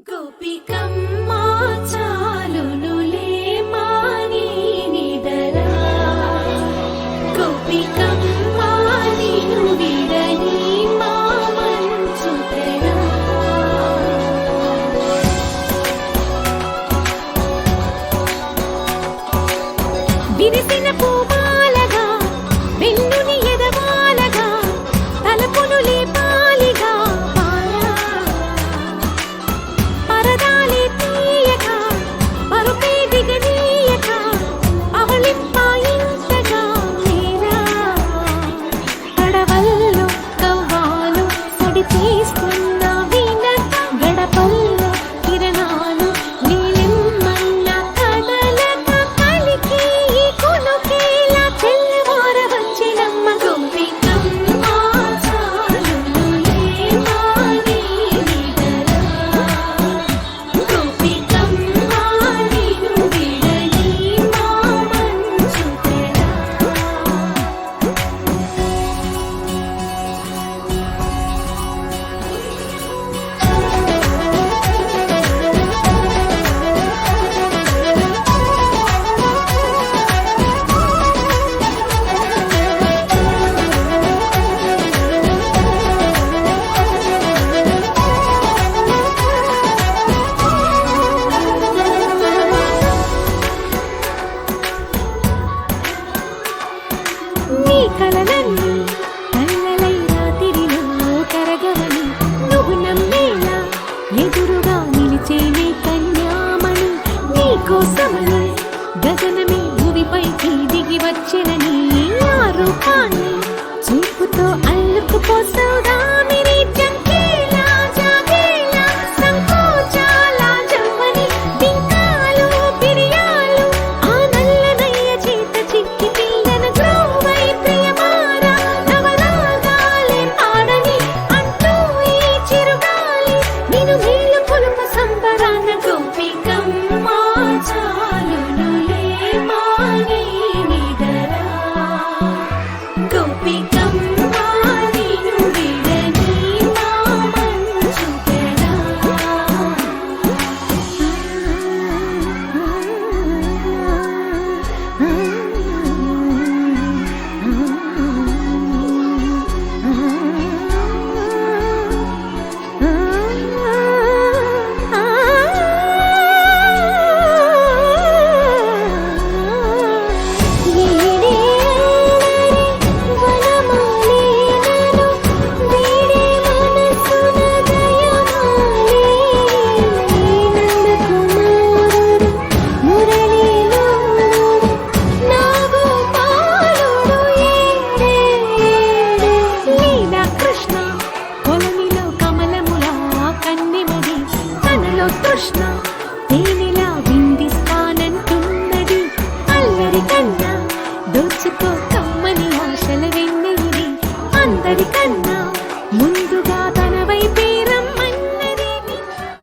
గోపికమ్మా చాలునులే మాని నిదరా గోపికమ్మా నిను విడని మా మంచుతరా విరిసిన పూమాలగా వెన్నుని ఎదవాలగా తలపును లేపాలిగా పరదాలే తీయక పరుపే దిగనీయక అవళింపాయింతగా మీరా పడవల్లో కవ్వాలు సడి తీస్తున్న వీణత గడపల్లో కిరణాలు నీలిమ్మన్న కదలక కలికి కొనుకేలా చెల్లవార వచ్చినమ్మ గోపికమ్మ చాలునులే మాని నిదరా గోపికమ్మ నిను విడని మా మంచుతెరా నీ కలలన్నీ కళ్ళలై రాత్రిలో కరగవని నువ్వు నమ్మేలా ఎదురుగా నిలిచేనే కన్యామణి నీ కోసమని గగనమే భూమిపైకి దిగి వచ్చినని ఆ రూపాన్ని చూపుతో అల్లుకుపోసౌదా మిరి చంకేలా జాగేలా సంకోచాల జవ్వని బింకాలు పిరియాలు ఆ నల్లనయ్య చేత చిక్కి పిల్లన గ్రోవై ప్రియమారా నవరాగాలే పాడని అంటూ ఈ చిరుగాలి నిన్ను మేలు కొలుపు సంబరాన గోపికమ్మ చాలునులే మాని నిదరా గోపికమ్మ నిను విడని మా మంచుతెరా కృష్ణ తేనెలా విందిస్తానంటున్నది అల్లరి కన్నా దోచుకో కమ్మని ఆశల వెన్నెలిది అందరికన్నా ముందు